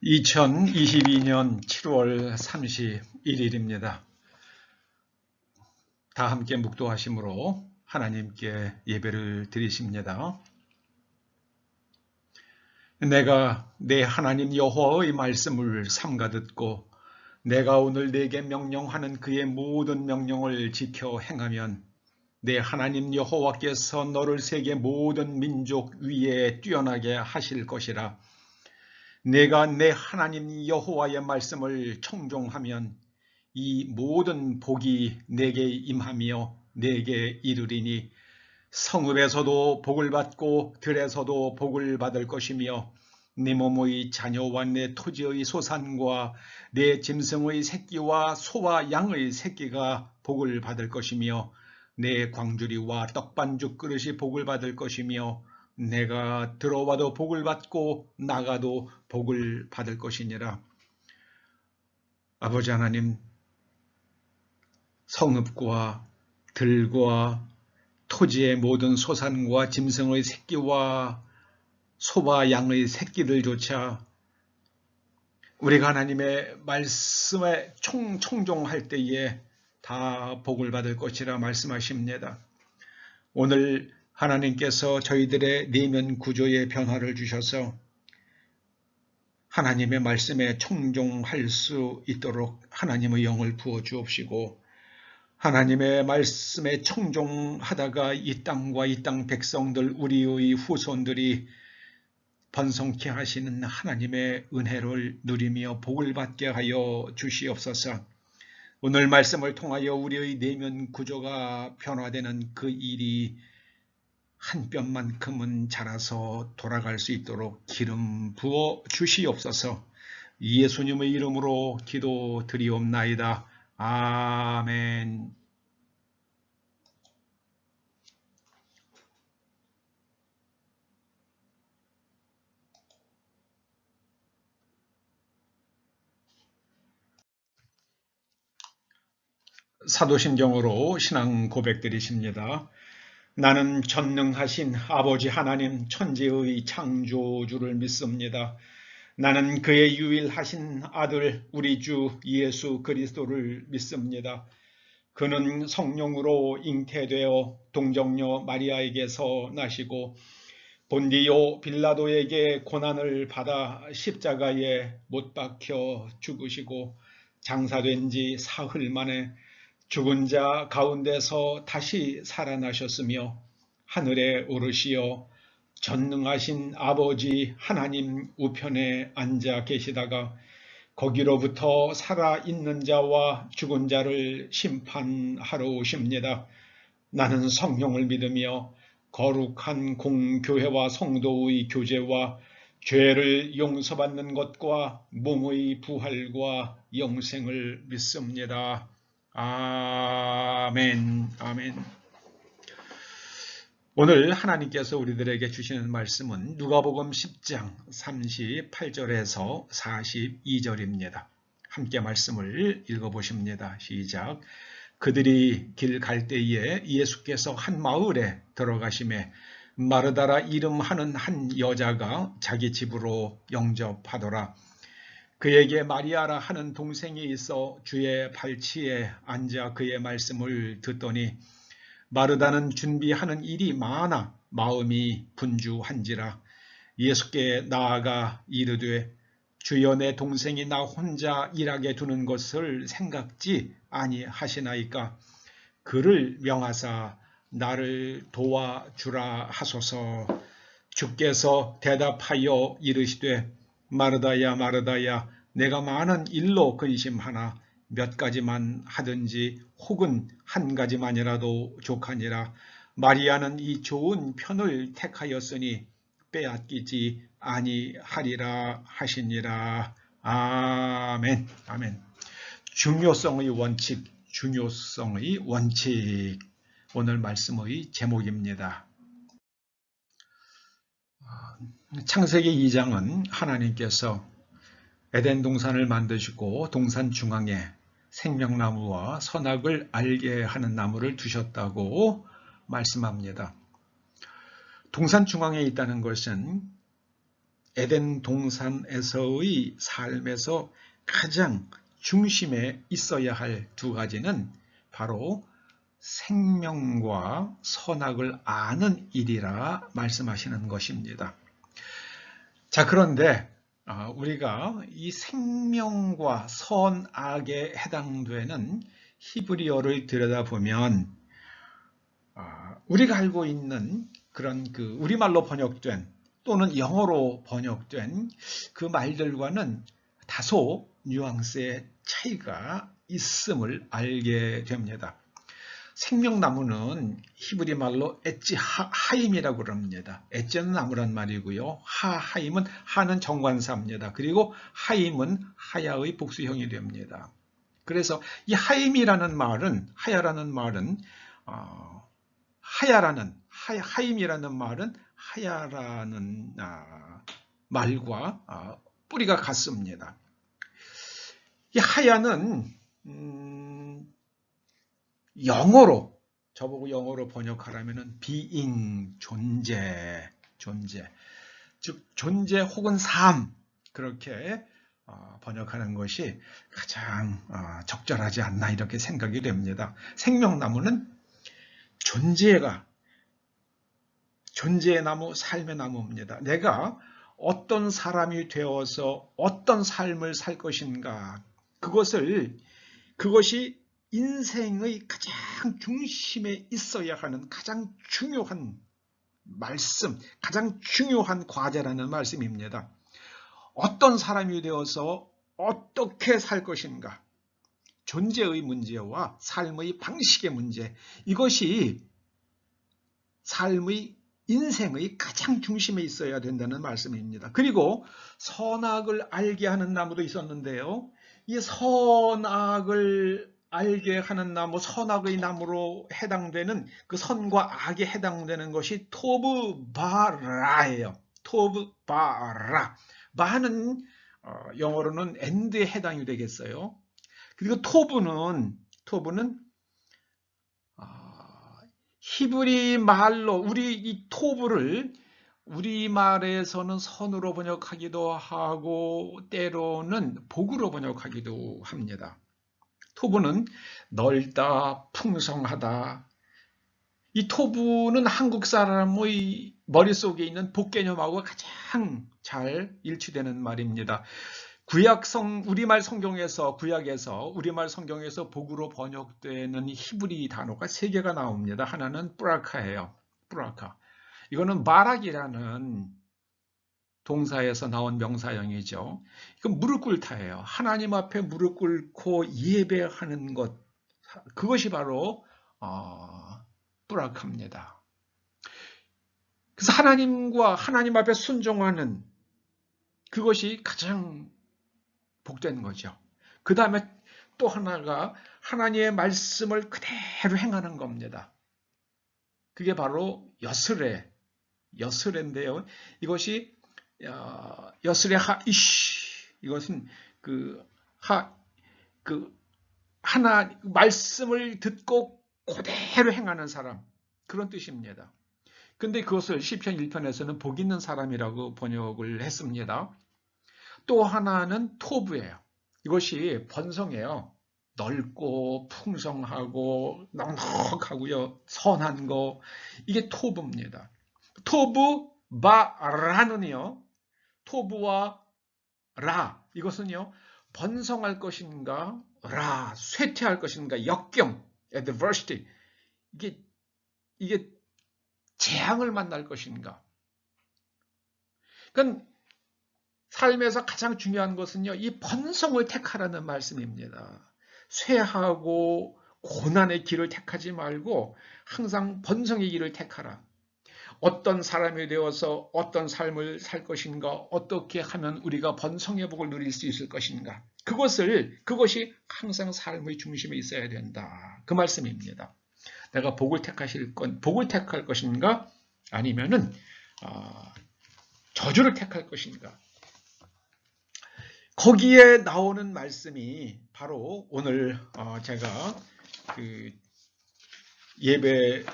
2022년 7월 31일입니다. 다 함께 묵도하심으로 하나님께 예배를 드리십니다. 내가 내 하나님 여호와의 말씀을 삼가 듣고 내가 오늘 내게 명령하는 그의 모든 명령을 지켜 행하면 내 하나님 여호와께서 너를 세계 모든 민족 위에 뛰어나게 하실 것이라. 내가 내 하나님 여호와의 말씀을 청종하면 이 모든 복이 내게 임하며 내게 이르리니 성읍에서도 복을 받고 들에서도 복을 받을 것이며 네 몸의 자녀와 내 토지의 소산과 내 짐승의 새끼와 소와 양의 새끼가 복을 받을 것이며 내 광주리와 떡반죽 그릇이 복을 받을 것이며 내가 들어와도 복을 받고 나가도 복을 받을 것이니라. 아버지 하나님, 성읍과 들과 토지의 모든 소산과 짐승의 새끼와 소와 양의 새끼들조차 우리가 하나님의 말씀에 청종할 때에 다 복을 받을 것이라 말씀하십니다. 오늘 하나님께서 저희들의 내면 구조에 변화를 주셔서 하나님의 말씀에 청종할 수 있도록 하나님의 영을 부어 주옵시고, 하나님의 말씀에 청종하다가 이 땅과 이 땅 백성들, 우리의 후손들이 번성케 하시는 하나님의 은혜를 누리며 복을 받게 하여 주시옵소서. 오늘 말씀을 통하여 우리의 내면 구조가 변화되는 그 일이 한 뼘만큼은 자라서 돌아갈 수 있도록 기름 부어 주시옵소서. 예수님의 이름으로 기도드리옵나이다. 아멘. 사도신경으로 신앙 고백드리십니다. 나는 전능하신 아버지 하나님 천지의 창조주를 믿습니다. 나는 그의 유일하신 아들 우리 주 예수 그리스도를 믿습니다. 그는 성령으로 잉태되어 동정녀 마리아에게서 나시고 본디오 빌라도에게 고난을 받아 십자가에 못 박혀 죽으시고 장사된 지 사흘 만에 죽은 자 가운데서 다시 살아나셨으며 하늘에 오르시어 전능하신 아버지 하나님 우편에 앉아 계시다가 거기로부터 살아있는 자와 죽은 자를 심판하러 오십니다. 나는 성령을 믿으며 거룩한 공교회와 성도의 교제와 죄를 용서받는 것과 몸의 부활과 영생을 믿습니다. 아멘. 아멘. 오늘 하나님께서 우리들에게 주시는 말씀은 누가복음 10장 38절에서 42절입니다. 함께 말씀을 읽어보십니다. 시작. 그들이 길 갈 때에 예수께서 한 마을에 들어가심에 마르다라 이름하는 한 여자가 자기 집으로 영접하더라. 그에게 마리아라 하는 동생이 있어 주의 발치에 앉아 그의 말씀을 듣더니 마르다는 준비하는 일이 많아 마음이 분주한지라. 예수께 나아가 이르되 주여 내 동생이 나 혼자 일하게 두는 것을 생각지 아니하시나이까. 그를 명하사 나를 도와주라 하소서. 주께서 대답하여 이르시되 마르다야 마르다야 내가 많은 일로 근심하나 몇 가지만 하든지 혹은 한 가지만이라도 족하니라. 마리아는 이 좋은 편을 택하였으니 빼앗기지 아니하리라 하시니라. 아멘. 아멘. 중요성의 원칙, 중요성의 원칙. 오늘 말씀의 제목입니다. 창세기 2장은 하나님께서 에덴 동산을 만드시고 동산 중앙에 생명나무와 선악을 알게 하는 나무를 두셨다고 말씀합니다. 동산 중앙에 있다는 것은 에덴 동산에서의 삶에서 가장 중심에 있어야 할 두 가지는 바로 생명과 선악을 아는 일이라 말씀하시는 것입니다. 자, 그런데 우리가 이 생명과 선악에 해당되는 히브리어를 들여다보면 우리가 알고 있는 그런 우리말로 번역된 또는 영어로 번역된 그 말들과는 다소 뉘앙스의 차이가 있음을 알게 됩니다. 생명나무는 히브리 말로 엣지 하임이라고 그럽니다. 엣지는 나무란 말이고요. 하임은 하는 정관사입니다. 그리고 하임은 하야의 복수형이 됩니다. 그래서 이 하임이라는 말은 하야라는 말은 하임이라는 말은 하야라는 말과 뿌리가 같습니다. 이 하야는 영어로 저보고 영어로 번역하라면은 being 존재 즉 존재 혹은 삶 그렇게 번역하는 것이 가장 적절하지 않나 이렇게 생각이 됩니다. 생명나무는 존재의 나무, 삶의 나무입니다. 내가 어떤 사람이 되어서 어떤 삶을 살 것인가 그것이 인생의 가장 중심에 있어야 하는 가장 중요한 말씀, 가장 중요한 과제라는 말씀입니다. 어떤 사람이 되어서 어떻게 살 것인가? 존재의 문제와 삶의 방식의 문제, 이것이 삶의 인생의 가장 중심에 있어야 된다는 말씀입니다. 그리고 선악을 알게 하는 나무도 있었는데요. 이 선악을 알게 하는 나무, 선악의 나무로 해당되는 그 선과 악에 해당되는 것이 토브바라예요. 토브바라. 바는 영어로는 end에 해당이 되겠어요. 그리고 토브는 히브리 말로 우리 이 토브를 우리말에서는 선으로 번역하기도 하고 때로는 복으로 번역하기도 합니다. 토부는 넓다, 풍성하다. 이 토부는 한국 사람의 머릿속에 있는 복 개념하고 가장 잘 일치되는 말입니다. 우리말 성경에서 우리말 성경에서 복으로 번역되는 히브리 단어가 3개가 나옵니다. 하나는 뿌라카예요. 뿌라카. 이거는 바락이라는 동사에서 나온 명사형이죠. 이건 무릎 꿇다예요. 하나님 앞에 무릎 꿇고 예배하는 것, 그것이 바로 뿌락합니다. 그래서 하나님 앞에 순종하는 그것이 가장 복된 거죠. 그 다음에 또 하나가 하나님의 말씀을 그대로 행하는 겁니다. 그게 바로 여스레인데요. 이것이 여스레 이것은 하나 말씀을 듣고 그대로 행하는 사람, 그런 뜻입니다. 근데 그것을 시편 1편에서는 복 있는 사람이라고 번역을 했습니다. 또 하나는 토부예요. 이것이 번성해요. 넓고 풍성하고 넉넉하고요. 선한 거, 이게 토부입니다. 토부 바라는요. 토부와 라, 이것은요, 번성할 것인가, 쇠퇴할 것인가, 역경, adversity, 이게 재앙을 만날 것인가. 그러니까 삶에서 가장 중요한 것은요, 이 번성을 택하라는 말씀입니다. 쇠하고 고난의 길을 택하지 말고 항상 번성의 길을 택하라. 어떤 사람이 되어서 어떤 삶을 살 것인가, 어떻게 하면 우리가 번성의 복을 누릴 수 있을 것인가, 그것이 항상 삶의 중심에 있어야 된다, 그 말씀입니다. 내가 복을 택할 것인가, 아니면은 저주를 택할 것인가. 거기에 나오는 말씀이 바로 오늘 제가 예배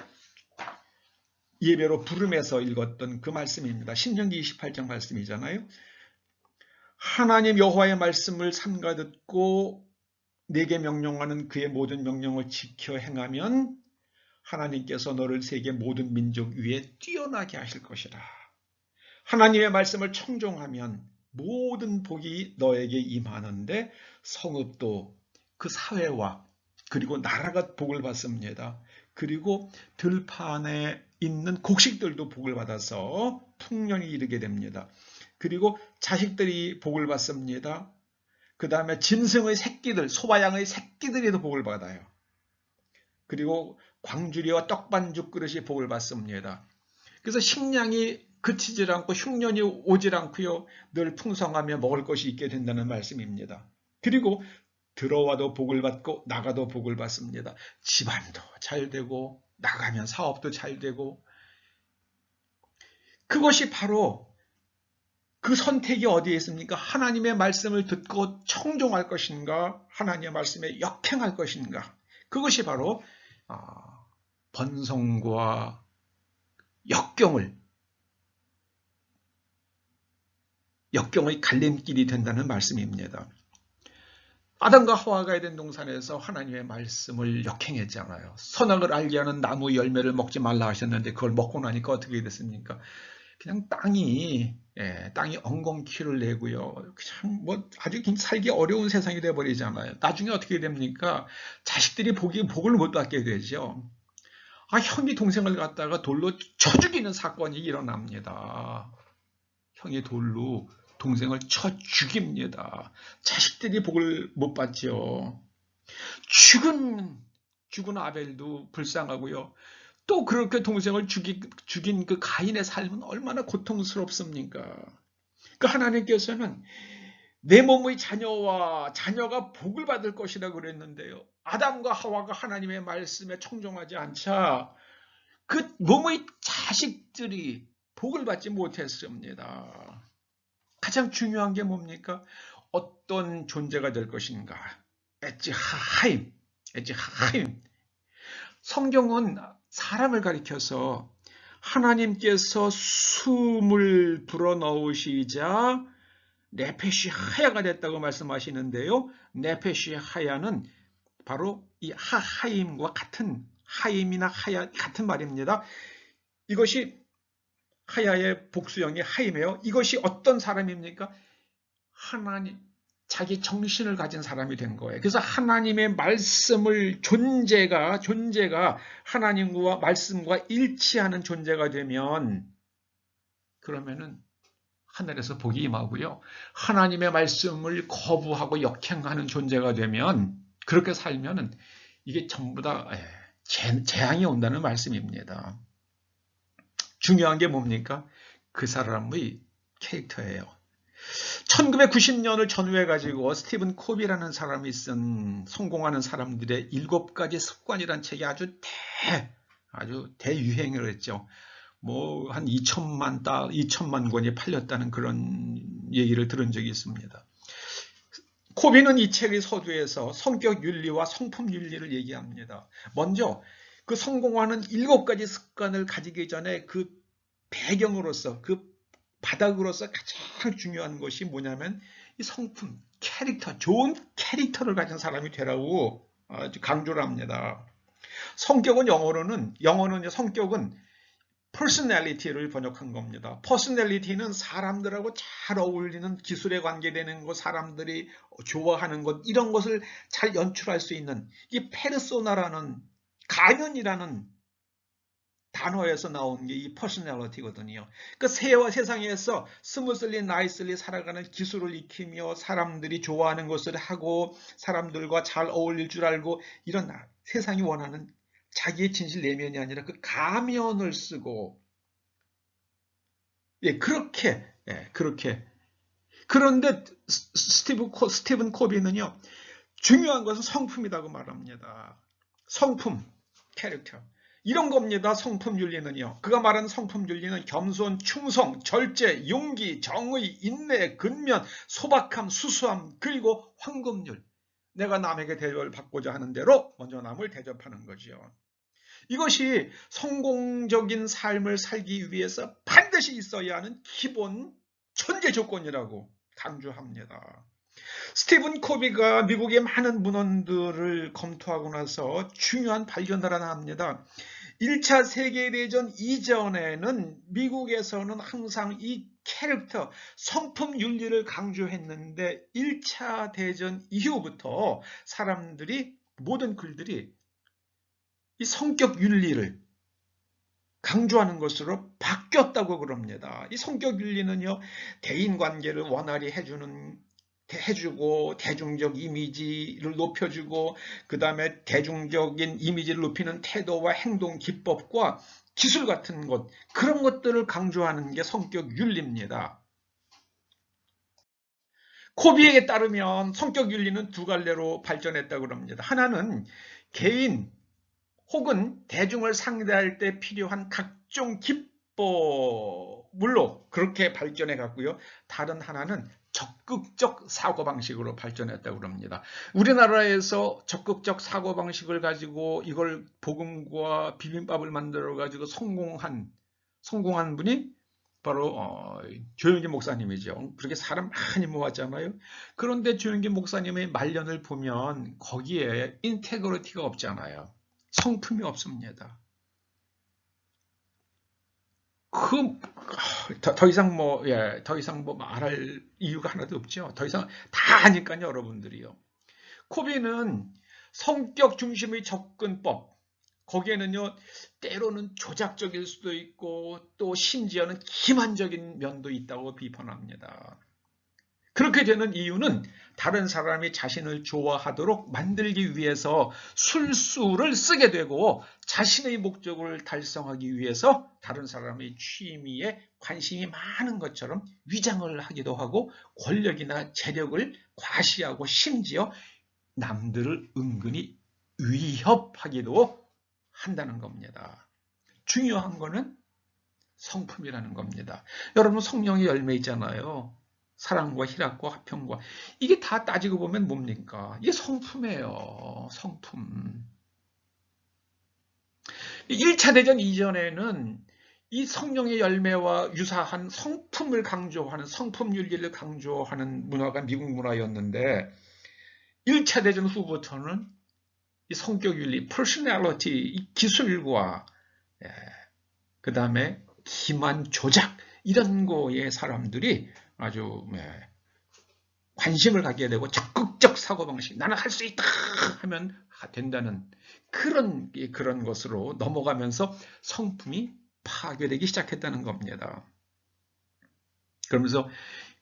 예배로 부름해서 읽었던 그 말씀입니다. 신명기 28장 말씀이잖아요. 하나님 여호와의 말씀을 삼가 듣고 내게 명령하는 그의 모든 명령을 지켜 행하면 하나님께서 너를 세계 모든 민족 위에 뛰어나게 하실 것이라. 하나님의 말씀을 청종하면 모든 복이 너에게 임하는데 성읍도 그 사회와 그리고 나라가 복을 받습니다. 그리고 들판에 있는 곡식들도 복을 받아서 풍년이 이르게 됩니다. 그리고 자식들이 복을 받습니다. 그 다음에 짐승의 새끼들, 소와 양의 새끼들에도 복을 받아요. 그리고 광주리와 떡반죽 그릇이 복을 받습니다. 그래서 식량이 그치질 않고 흉년이 오질 않고요. 늘 풍성하며 먹을 것이 있게 된다는 말씀입니다. 그리고 들어와도 복을 받고 나가도 복을 받습니다. 집안도 잘 되고 나가면 사업도 잘 되고 그것이 바로 그 선택이 어디에 있습니까? 하나님의 말씀을 듣고 청종할 것인가? 하나님의 말씀에 역행할 것인가? 그것이 바로 번성과 역경의 갈림길이 된다는 말씀입니다. 아담과 하와가 에덴 동산에서 하나님의 말씀을 역행했잖아요. 선악을 알게 하는 나무 열매를 먹지 말라 하셨는데 그걸 먹고 나니까 어떻게 됐습니까? 그냥 땅이 엉겅퀴를 내고요. 그냥 뭐 아주 살기 어려운 세상이 돼버리잖아요. 나중에 어떻게 됩니까? 자식들이 복을 못 받게 되죠. 형이 동생을 갖다가 돌로 쳐 죽이는 사건이 일어납니다. 형이 돌로 동생을 쳐 죽입니다. 자식들이 복을 못 받죠. 죽은 아벨도 불쌍하고요. 또 그렇게 동생을 죽인 그 가인의 삶은 얼마나 고통스럽습니까? 그 하나님께서는 내 몸의 자녀가 복을 받을 것이라고 그랬는데요. 아담과 하와가 하나님의 말씀에 청종하지 않자 그 몸의 자식들이 복을 받지 못했습니다. 가장 중요한 게 뭡니까? 어떤 존재가 될 것인가? 에지하임. 성경은 사람을 가리켜서 하나님께서 숨을 불어넣으시자 네페시 하야가 됐다고 말씀하시는데요. 네페시 하야는 바로 이 하임과 같은 하임이나 하야 같은 말입니다. 이것이 하야의 복수형이 하임이에요. 이것이 어떤 사람입니까? 하나님, 자기 정신을 가진 사람이 된 거예요. 그래서 하나님의 말씀을 존재가 하나님과 말씀과 일치하는 존재가 되면 그러면은 하늘에서 복이 임하고요. 하나님의 말씀을 거부하고 역행하는 존재가 되면 그렇게 살면은 이게 전부 다 재앙이 온다는 말씀입니다. 중요한 게 뭡니까? 그 사람의 캐릭터예요. 1990년을 전후해 가지고 스티븐 코비라는 사람이 쓴 성공하는 사람들의 7가지 습관이라는 책이 아주 대유행을 했죠. 뭐 한 2천만 권이 팔렸다는 그런 얘기를 들은 적이 있습니다. 코비는 이 책의 서두에서 성격 윤리와 성품 윤리를 얘기합니다. 먼저 그 성공하는 7가지 습관을 가지기 전에 그 배경으로서 그 바닥으로서 가장 중요한 것이 뭐냐면 이 성품, 캐릭터, 좋은 캐릭터를 가진 사람이 되라고 강조를 합니다. 영어로는 성격은 personality를 번역한 겁니다. personality는 사람들하고 잘 어울리는 기술에 관계되는 것, 사람들이 좋아하는 것, 이런 것을 잘 연출할 수 있는 이 페르소나라는 가면이라는 단어에서 나온 게 이 퍼스널리티거든요. 그 세상에서 스무슬리 나이슬리 살아가는 기술을 익히며 사람들이 좋아하는 것을 하고 사람들과 잘 어울릴 줄 알고 이런 세상이 원하는 자기의 진실 내면이 아니라 그 가면을 쓰고 그렇게 그런데 스티븐 코비는요 중요한 것은 성품이라고 말합니다. 성품, 캐릭터 이런 겁니다. 성품 윤리는요. 그가 말하는 성품 윤리는 겸손, 충성, 절제, 용기, 정의, 인내, 근면, 소박함, 수수함, 그리고 황금률. 내가 남에게 대접을 받고자 하는 대로 먼저 남을 대접하는 거지요. 이것이 성공적인 삶을 살기 위해서 반드시 있어야 하는 기본 전제 조건이라고 강조합니다. 스티븐 코비가 미국의 많은 문헌들을 검토하고 나서 중요한 발견을 하나 합니다. 1차 세계대전 이전에는 미국에서는 항상 이 캐릭터, 성품 윤리를 강조했는데 1차 대전 이후부터 사람들이, 모든 글들이 이 성격 윤리를 강조하는 것으로 바뀌었다고 그럽니다. 이 성격 윤리는요, 대인관계를 원활히 해주고 대중적 이미지를 높여주고 그 다음에 대중적인 이미지를 높이는 태도와 행동 기법과 기술 같은 것, 그런 것들을 강조하는 게 성격 윤리입니다. 코비에게 따르면 성격 윤리는 두 갈래로 발전했다고 합니다. 하나는 개인 혹은 대중을 상대할 때 필요한 각종 기법물로 그렇게 발전해 갔고요. 다른 하나는 적극적 사고방식으로 발전했다고 합니다. 우리나라에서 적극적 사고방식을 가지고 이걸 복음과 비빔밥을 만들어 가지고 성공한 분이 바로 조영기 목사님이죠. 그렇게 사람 많이 모았잖아요. 그런데 조영기 목사님의 말년을 보면 거기에 인테그리티가 없잖아요. 성품이 없습니다. 더 이상 말할 이유가 하나도 없죠. 더 이상 다 아니까요, 여러분들이요. 코비는 성격 중심의 접근법, 거기에는요, 때로는 조작적일 수도 있고 또 심지어는 기만적인 면도 있다고 비판합니다. 그렇게 되는 이유는 다른 사람이 자신을 좋아하도록 만들기 위해서 술수를 쓰게 되고 자신의 목적을 달성하기 위해서 다른 사람의 취미에 관심이 많은 것처럼 위장을 하기도 하고 권력이나 재력을 과시하고 심지어 남들을 은근히 위협하기도 한다는 겁니다. 중요한 거는 성품이라는 겁니다. 여러분, 성령의 열매 있잖아요. 사랑과 희락과 화평과, 이게 다 따지고 보면 뭡니까? 이게 성품이에요. 성품. 1차 대전 이전에는 이 성령의 열매와 유사한 성품을 강조하는, 성품 윤리를 강조하는 문화가 미국 문화였는데 1차 대전 후부터는 이 성격 윤리, personality, 이 기술과 그 다음에 기만 조작, 이런 거에 사람들이 아주 관심을 갖게 되고 적극적 사고방식, 나는 할 수 있다 하면 된다는 그런 것으로 넘어가면서 성품이 파괴되기 시작했다는 겁니다. 그러면서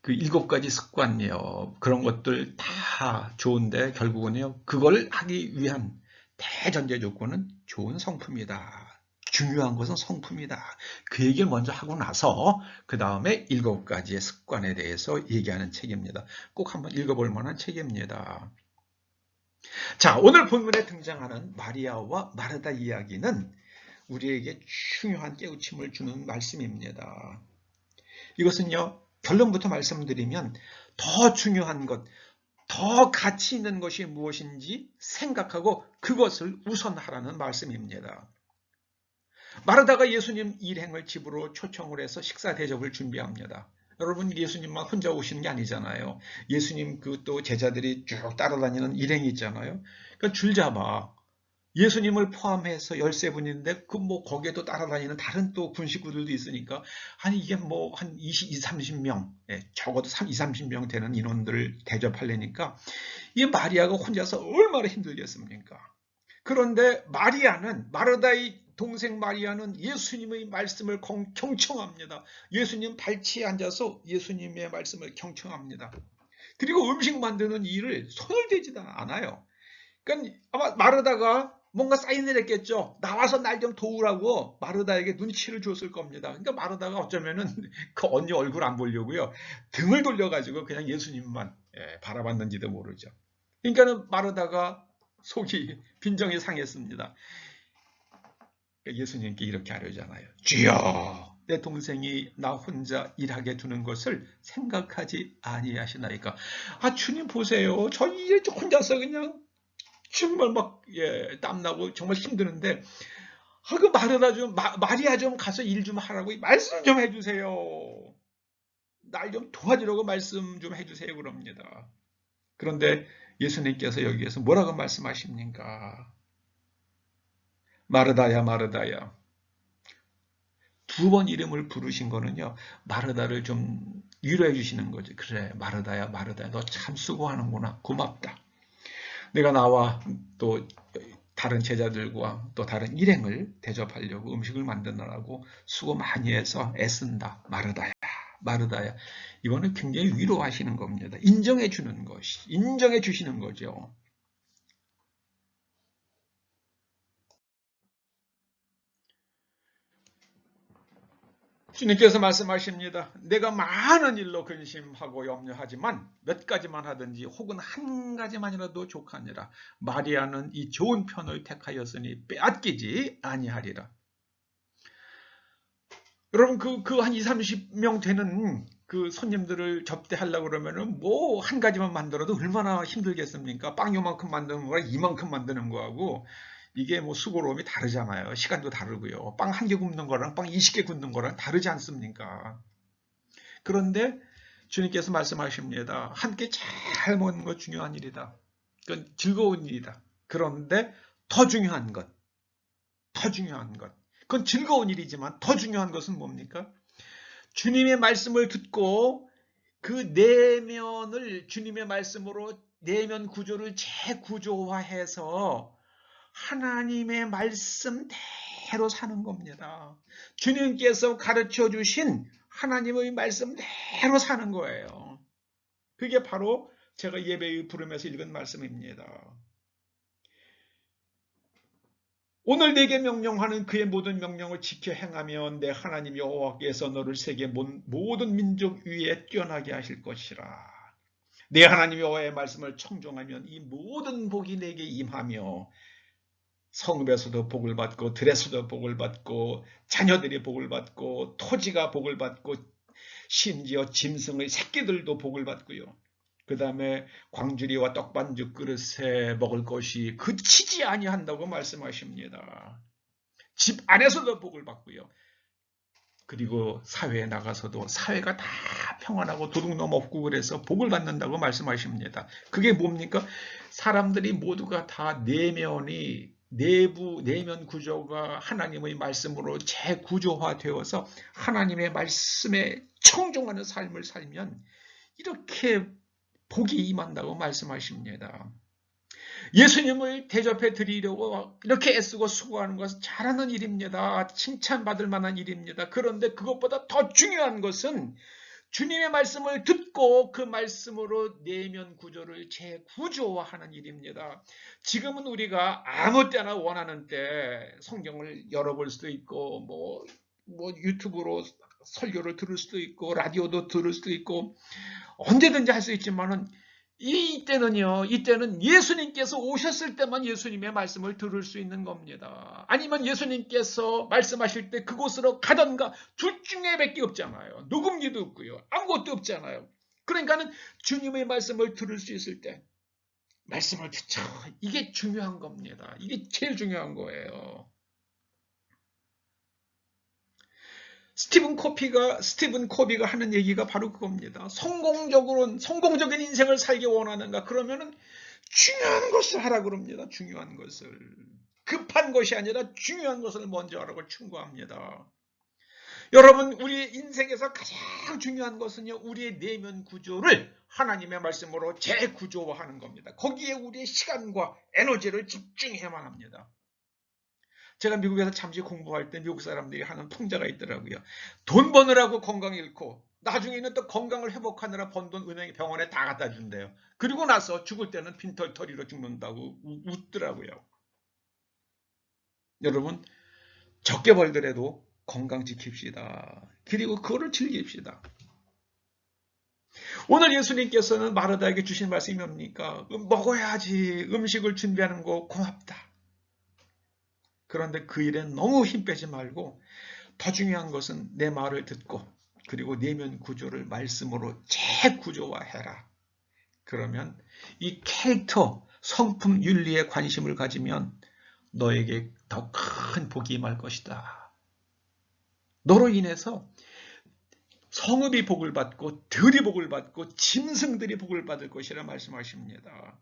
그 7가지 습관이요, 그런 것들 다 좋은데 결국은요, 그걸 하기 위한 대전제 조건은 좋은 성품이다. 중요한 것은 성품이다. 그 얘기를 먼저 하고 나서 그 다음에 7가지의 습관에 대해서 얘기하는 책입니다. 꼭 한번 읽어볼 만한 책입니다. 자, 오늘 본문에 등장하는 마리아와 마르다 이야기는 우리에게 중요한 깨우침을 주는 말씀입니다. 이것은요, 결론부터 말씀드리면 더 중요한 것, 더 가치 있는 것이 무엇인지 생각하고 그것을 우선하라는 말씀입니다. 마르다가 예수님 일행을 집으로 초청을 해서 식사 대접을 준비합니다. 여러분, 예수님만 혼자 오시는 게 아니잖아요. 예수님 그 또 제자들이 쭉 따라다니는 일행이 있잖아요. 그러니까 줄 잡아 예수님을 포함해서 13분인데 거기에도 따라다니는 다른 또 군식구들도 있으니까, 아니 이게 한 20, 30명, 적어도 20, 30명 되는 인원들을 대접하려니까 이 마리아가 혼자서 얼마나 힘들겠습니까? 그런데 마르다의 동생 마리아는 예수님의 말씀을 경청합니다. 예수님 발치에 앉아서 예수님의 말씀을 경청합니다. 그리고 음식 만드는 일을 손을 대지도 않아요. 그러니까 아마 마르다가 뭔가 사인을 했겠죠. 나와서 날 좀 도우라고 마르다에게 눈치를 줬을 겁니다. 그러니까 마르다가 어쩌면은 그 언니 얼굴 안 보려고요, 등을 돌려가지고 그냥 예수님만 바라봤는지도 모르죠. 그러니까는 마르다가 속이 빈정이 상했습니다. 예수님께 이렇게 하려잖아요. 주여, 내 동생이 나 혼자 일하게 두는 것을 생각하지 아니하시나이까. 아, 주님 보세요. 저 혼자서 그냥 정말 땀나고 정말 힘드는데 그 마리아 좀 가서 일 좀 하라고 말씀 좀 해주세요. 날 좀 도와주라고 말씀 좀 해주세요. 그럽니다. 그런데 예수님께서 여기에서 뭐라고 말씀하십니까? 마르다야, 마르다야. 두 번 이름을 부르신 거는요, 마르다를 좀 위로해 주시는 거죠. 그래, 마르다야, 마르다야. 너 참 수고하는구나. 고맙다. 내가 나와 또 다른 제자들과 또 다른 일행을 대접하려고 음식을 만드느라고 수고 많이 해서 애쓴다. 마르다야, 마르다야. 이거는 굉장히 위로하시는 겁니다. 인정해 주는 것이, 인정해 주시는 거죠. 주님께서 말씀하십니다. 내가 많은 일로 근심하고 염려하지만 몇 가지만 하든지 혹은 한 가지만이라도 족하니라. 마리아는 이 좋은 편을 택하였으니 빼앗기지 아니하리라. 여러분 그 한 20, 30명 되는 그 손님들을 접대하려고 그러면은 뭐 한 가지만 만들어도 얼마나 힘들겠습니까? 빵 요만큼 만드는 거랑 이만큼 만드는 거하고 이게 뭐 수고로움이 다르잖아요. 시간도 다르고요. 빵 한 개 굽는 거랑 빵 20개 굽는 거랑 다르지 않습니까? 그런데 주님께서 말씀하십니다. 함께 잘 먹는 것 중요한 일이다. 그건 즐거운 일이다. 그런데 더 중요한 것, 더 중요한 것. 그건 즐거운 일이지만 더 중요한 것은 뭡니까? 주님의 말씀을 듣고 그 내면을 주님의 말씀으로 내면 구조를 재구조화해서 하나님의 말씀대로 사는 겁니다. 주님께서 가르쳐 주신 하나님의 말씀대로 사는 거예요. 그게 바로 제가 예배의 부름에서 읽은 말씀입니다. 오늘 내게 명령하는 그의 모든 명령을 지켜 행하면 내 하나님 여호와께서 너를 세계 모든 민족 위에 뛰어나게 하실 것이라. 내 하나님 여호와의 말씀을 청종하면 이 모든 복이 내게 임하며 성읍에서도 복을 받고 들에서도 복을 받고 자녀들이 복을 받고 토지가 복을 받고 심지어 짐승의 새끼들도 복을 받고요. 그 다음에 광주리와 떡반죽 그릇에 먹을 것이 그치지 아니한다고 말씀하십니다. 집 안에서도 복을 받고요. 그리고 사회에 나가서도 사회가 다 평안하고 도둑놈 없고 그래서 복을 받는다고 말씀하십니다. 그게 뭡니까? 사람들이 모두가 다 내면 구조가 하나님의 말씀으로 재구조화되어서 하나님의 말씀에 청종하는 삶을 살면 이렇게 복이 임한다고 말씀하십니다. 예수님을 대접해 드리려고 이렇게 애쓰고 수고하는 것은 잘하는 일입니다. 칭찬받을 만한 일입니다. 그런데 그것보다 더 중요한 것은 주님의 말씀을 듣고 그 말씀으로 내면 구조를 재구조화하는 일입니다. 지금은 우리가 아무 때나 원하는 때 성경을 열어볼 수도 있고 뭐 유튜브로 설교를 들을 수도 있고 라디오도 들을 수도 있고 언제든지 할 수 있지만은 이때는 예수님께서 오셨을 때만 예수님의 말씀을 들을 수 있는 겁니다. 아니면 예수님께서 말씀하실 때 그곳으로 가던가 둘 중에 밖에 없잖아요. 녹음기도 없고요. 아무것도 없잖아요. 그러니까는 주님의 말씀을 들을 수 있을 때 말씀을 듣죠. 이게 중요한 겁니다. 이게 제일 중요한 거예요. 스티븐 코비가 하는 얘기가 바로 그겁니다. 성공적인 인생을 살기 원하는가? 그러면은 중요한 것을 하라 그럽니다. 중요한 것을. 급한 것이 아니라 중요한 것을 먼저 하라고 충고합니다. 여러분, 우리 인생에서 가장 중요한 것은요, 우리의 내면 구조를 하나님의 말씀으로 재구조화하는 겁니다. 거기에 우리의 시간과 에너지를 집중해야만 합니다. 제가 미국에서 잠시 공부할 때 미국 사람들이 하는 풍자가 있더라고요. 돈 버느라고 건강 잃고 나중에는 또 건강을 회복하느라 번 돈 은행 병원에 다 갖다 준대요. 그리고 나서 죽을 때는 빈털터리로 죽는다고 웃더라고요. 여러분, 적게 벌더라도 건강 지킵시다. 그리고 그거를 즐깁시다. 오늘 예수님께서는 마르다에게 주신 말씀이 뭡니까? 먹어야지. 음식을 준비하는 거 고맙다. 그런데 그 일에 너무 힘 빼지 말고 더 중요한 것은 내 말을 듣고 그리고 내면 구조를 말씀으로 재구조화해라. 그러면 이 캐릭터, 성품, 윤리에 관심을 가지면 너에게 더 큰 복이 임할 것이다. 너로 인해서 성읍이 복을 받고 들이 복을 받고 짐승들이 복을 받을 것이라 말씀하십니다.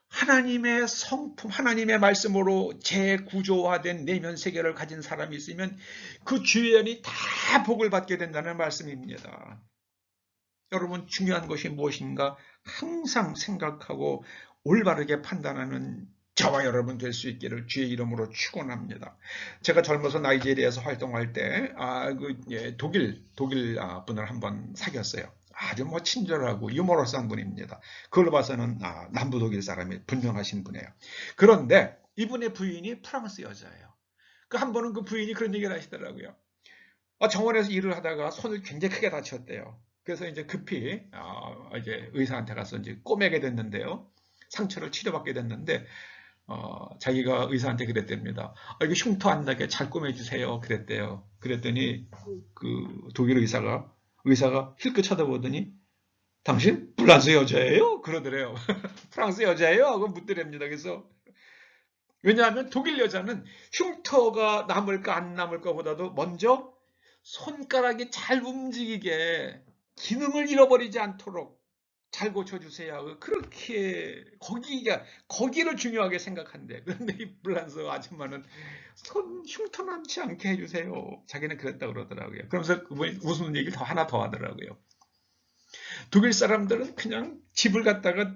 하나님의 성품, 하나님의 말씀으로 재구조화된 내면 세계를 가진 사람이 있으면 그 주변이 다 복을 받게 된다는 말씀입니다. 여러분, 중요한 것이 무엇인가 항상 생각하고 올바르게 판단하는 저와 여러분 될 수 있기를 주의 이름으로 축원합니다. 제가 젊어서 나이지리아에서 활동할 때 독일 분을 한번 사귀었어요. 아주 친절하고 유머러스한 분입니다. 그걸로 봐서는 남부 독일 사람이 분명하신 분이에요. 그런데 이분의 부인이 프랑스 여자예요. 한 번은 그 부인이 그런 얘기를 하시더라고요. 정원에서 일을 하다가 손을 굉장히 크게 다쳤대요. 그래서 이제 급히 이제 의사한테 가서 이제 꼬매게 됐는데요. 상처를 치료받게 됐는데 자기가 의사한테 그랬답니다. 이거 흉터 안 나게 잘 꼬매주세요. 그랬대요. 그랬더니 그 독일 의사가 힐끗 쳐다보더니 당신 프랑스 여자예요? 그러더래요. 프랑스 여자예요? 하고 묻더랍니다. 그래서 왜냐하면 독일 여자는 흉터가 남을까 안 남을까 보다도 먼저 손가락이 잘 움직이게 기능을 잃어버리지 않도록 잘 고쳐주세요. 그렇게 거기를 중요하게 생각한대. 그런데 이 프랑스 아줌마는 손 흉터 남지 않게 해주세요. 자기는 그랬다 그러더라고요. 그러면서 그분이 웃는 얘기를 하나 더 하더라고요. 독일 사람들은 그냥 집을 갖다가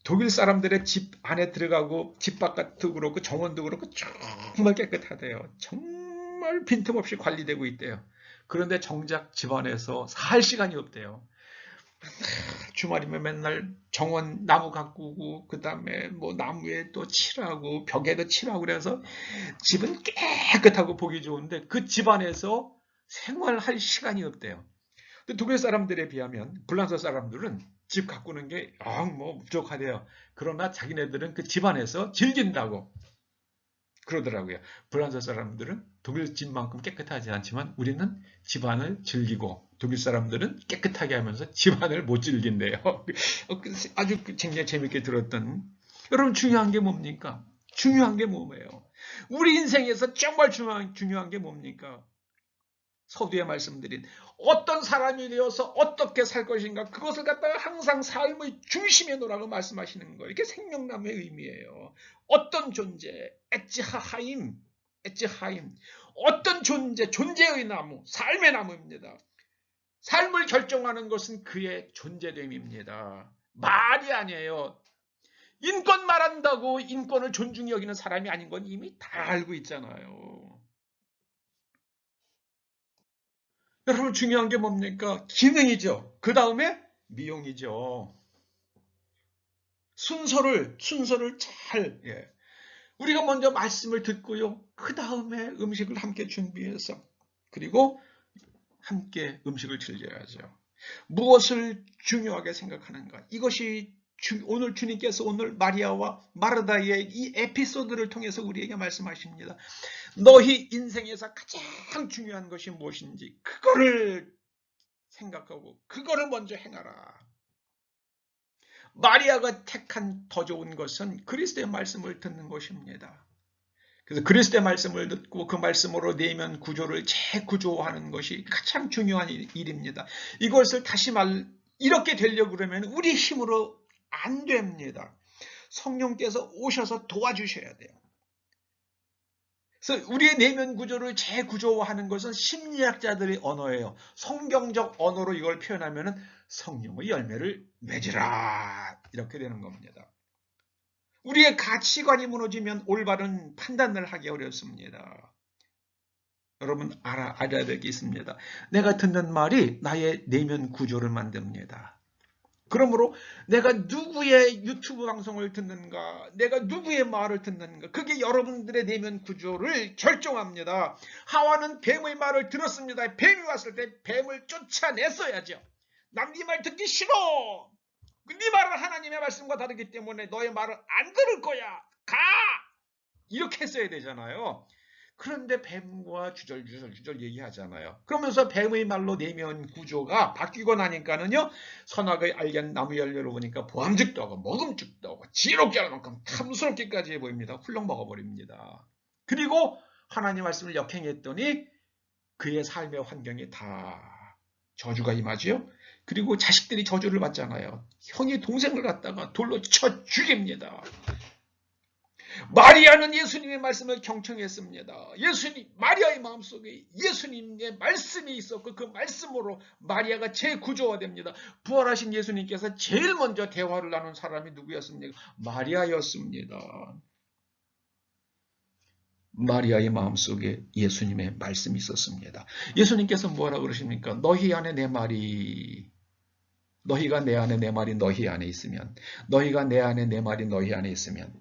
독일 사람들의 집 안에 들어가고 집 바깥도 그렇고 정원도 그렇고 정말 깨끗하대요. 정말 빈틈없이 관리되고 있대요. 그런데 정작 집안에서 살 시간이 없대요. 주말이면 맨날 정원 나무 가꾸고 그 다음에 뭐 나무에 또 칠하고 벽에도 칠하고 그래서 집은 깨끗하고 보기 좋은데 그 집안에서 생활할 시간이 없대요. 근데 독일 사람들에 비하면 프랑스 사람들은 집 가꾸는 게 부족하대요. 그러나 자기네들은 그 집안에서 즐긴다고 그러더라고요. 프랑스 사람들은 독일 집만큼 깨끗하지 않지만 우리는 집안을 즐기고 독일 사람들은 깨끗하게 하면서 집안을 못 즐긴대요. 아주 굉장히 재밌게 들었던. 여러분, 중요한 게 뭡니까? 중요한 게 뭐예요? 우리 인생에서 정말 중요한 게 뭡니까? 서두에 말씀드린 어떤 사람이 되어서 어떻게 살 것인가, 그것을 갖다가 항상 삶의 중심에 놓으라고 말씀하시는 거예요. 이게 생명나무의 의미예요. 어떤 존재, 엣지하임, 어떤 존재의 나무, 삶의 나무입니다. 삶을 결정하는 것은 그의 존재됨입니다. 말이 아니에요. 인권 말한다고 인권을 존중히 여기는 사람이 아닌 건 이미 다 알고 있잖아요. 여러분, 중요한 게 뭡니까? 기능이죠. 그 다음에 미용이죠. 순서를 잘, 우리가 먼저 말씀을 듣고요. 그 다음에 음식을 함께 준비해서, 그리고 함께 음식을 즐겨야죠. 무엇을 중요하게 생각하는가? 이것이 오늘 주님께서 오늘 마리아와 마르다의 이 에피소드를 통해서 우리에게 말씀하십니다. 너희 인생에서 가장 중요한 것이 무엇인지 그거를 생각하고 그거를 먼저 행하라. 마리아가 택한 더 좋은 것은 그리스도의 말씀을 듣는 것입니다. 그래서 그리스도의 말씀을 듣고 그 말씀으로 내면 구조를 재구조하는 것이 가장 중요한 일입니다. 이것을 이렇게 되려고 그러면 우리 힘으로 안 됩니다. 성령께서 오셔서 도와주셔야 돼요. 그래서 우리의 내면 구조를 재구조화하는 것은 심리학자들의 언어예요. 성경적 언어로 이걸 표현하면 성령의 열매를 맺으라, 이렇게 되는 겁니다. 우리의 가치관이 무너지면 올바른 판단을 하기 어렵습니다. 여러분, 알아야 될 게 있습니다. 내가 듣는 말이 나의 내면 구조를 만듭니다. 그러므로 내가 누구의 유튜브 방송을 듣는가, 내가 누구의 말을 듣는가, 그게 여러분들의 내면 구조를 결정합니다. 하와는 뱀의 말을 들었습니다. 뱀이 왔을 때 뱀을 쫓아냈어야죠. 난 네 말 듣기 싫어. 네 말은 하나님의 말씀과 다르기 때문에 너의 말을 안 들을 거야. 가! 이렇게 했어야 되잖아요. 그런데 뱀과 주절주절 얘기하잖아요. 그러면서 뱀의 말로 내면 구조가 바뀌고 나니까는요, 선악의 알겐 나무 열매를 보니까 보암직도 하고 먹음직도 하고 지혜롭게 할 만큼 탐스럽게까지 해 보입니다. 훌렁 먹어버립니다. 그리고 하나님 말씀을 역행했더니 그의 삶의 환경이 다 저주가 임하지요. 그리고 자식들이 저주를 받잖아요. 형이 동생을 갖다가 돌로 쳐 죽입니다. 마리아는 예수님의 말씀을 경청했습니다. 마리아의 마음속에 예수님의 말씀이 있었고 그 말씀으로 마리아가 재구조화됩니다. 부활하신 예수님께서 제일 먼저 대화를 나눈 사람이 누구였습니까? 마리아였습니다. 마리아의 마음속에 예수님의 말씀이 있었습니다. 예수님께서 뭐라고 그러십니까? 너희 안에 내 말이, 너희가 내 안에 내 말이 너희 안에 있으면, 너희가 내 안에 내 말이 너희 안에 있으면,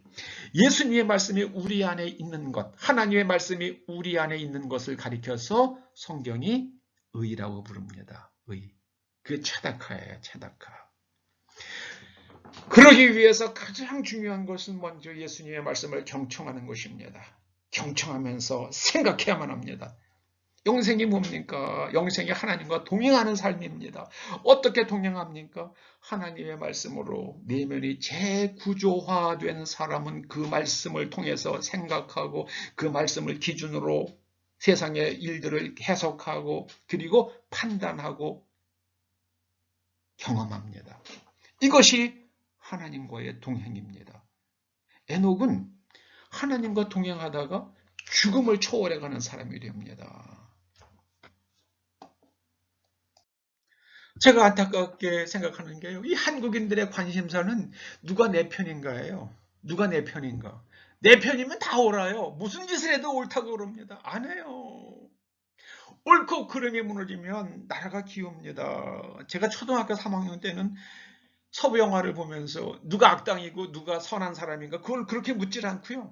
예수님의 말씀이 우리 안에 있는 것, 하나님의 말씀이 우리 안에 있는 것을 가리켜서 성경이 의라고 부릅니다. 의. 그게 체다카예요. 체다카. 그러기 위해서 가장 중요한 것은 먼저 예수님의 말씀을 경청하는 것입니다. 경청하면서 생각해야만 합니다. 영생이 뭡니까? 영생이 하나님과 동행하는 삶입니다. 어떻게 동행합니까? 하나님의 말씀으로 내면이 재구조화된 사람은 그 말씀을 통해서 생각하고 그 말씀을 기준으로 세상의 일들을 해석하고 그리고 판단하고 경험합니다. 이것이 하나님과의 동행입니다. 에녹은 하나님과 동행하다가 죽음을 초월해가는 사람이 됩니다. 제가 안타깝게 생각하는 게요. 이 한국인들의 관심사는 누가 내 편인가예요. 누가 내 편인가. 내 편이면 다 옳아요. 무슨 짓을 해도 옳다고 그럽니다. 안 해요. 옳고 그름이 무너지면 나라가 기웁니다. 제가 초등학교 3학년 때는 서부 영화를 보면서 누가 악당이고 누가 선한 사람인가 그걸 그렇게 묻질 않고요.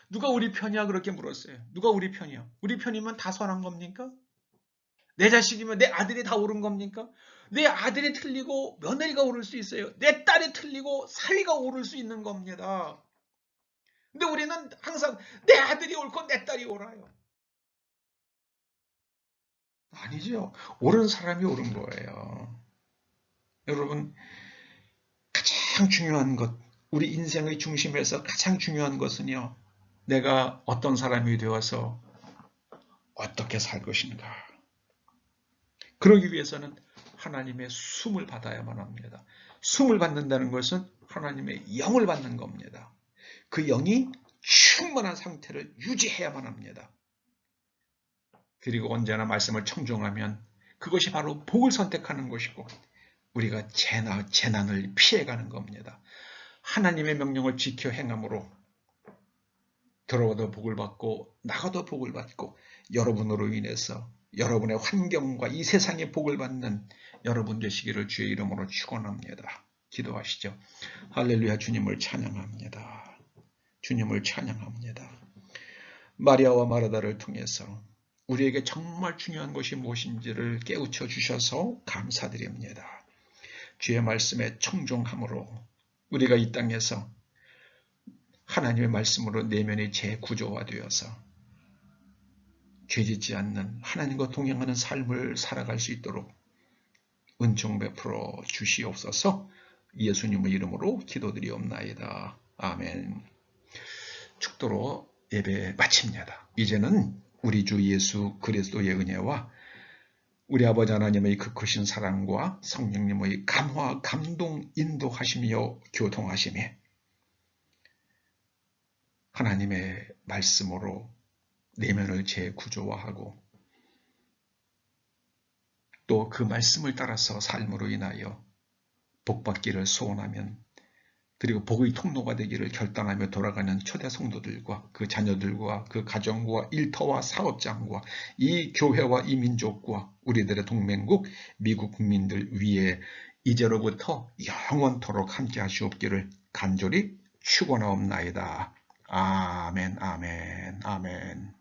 누가 우리 편이야 그렇게 물었어요. 누가 우리 편이야? 우리 편이면 다 선한 겁니까? 내 자식이면 내 아들이 다 옳은 겁니까? 내 아들이 틀리고 며느리가 옳을 수 있어요. 내 딸이 틀리고 사위가 옳을 수 있는 겁니다. 근데 우리는 항상 내 아들이 옳고 내 딸이 옳아요. 아니죠. 옳은 사람이 옳은 거예요. 여러분, 가장 중요한 것, 우리 인생의 중심에서 가장 중요한 것은요. 내가 어떤 사람이 되어서 어떻게 살 것인가. 그러기 위해서는 하나님의 숨을 받아야만 합니다. 숨을 받는다는 것은 하나님의 영을 받는 겁니다. 그 영이 충만한 상태를 유지해야만 합니다. 그리고 언제나 말씀을 청종하면 그것이 바로 복을 선택하는 것이고 우리가 재난을 피해가는 겁니다. 하나님의 명령을 지켜 행함으로 들어와도 복을 받고 나가도 복을 받고 여러분으로 인해서 여러분의 환경과 이 세상의 복을 받는 여러분 되시기를 주의 이름으로 축원합니다. 기도하시죠. 할렐루야. 주님을 찬양합니다. 주님을 찬양합니다. 마리아와 마르다를 통해서 우리에게 정말 중요한 것이 무엇인지를 깨우쳐 주셔서 감사드립니다. 주의 말씀에 청종함으로 우리가 이 땅에서 하나님의 말씀으로 내면이 재구조화되어서 죄짓지 않는 하나님과 동행하는 삶을 살아갈 수 있도록 은총 베풀어 주시옵소서. 예수님의 이름으로 기도드리옵나이다. 아멘. 축도로 예배 마칩니다. 이제는 우리 주 예수 그리스도의 은혜와 우리 아버지 하나님의 그 크신 사랑과 성령님의 감화, 감동, 인도하시며 교통하심에 하나님의 말씀으로 내면을 재구조화하고 또 그 말씀을 따라서 삶으로 인하여 복받기를 소원하면 그리고 복의 통로가 되기를 결단하며 돌아가는 초대 성도들과 그 자녀들과 그 가정과 일터와 사업장과 이 교회와 이 민족과 우리들의 동맹국 미국 국민들 위에 이제로부터 영원토록 함께 하시옵기를 간절히 축원하옵나이다. 아멘, 아멘, 아멘.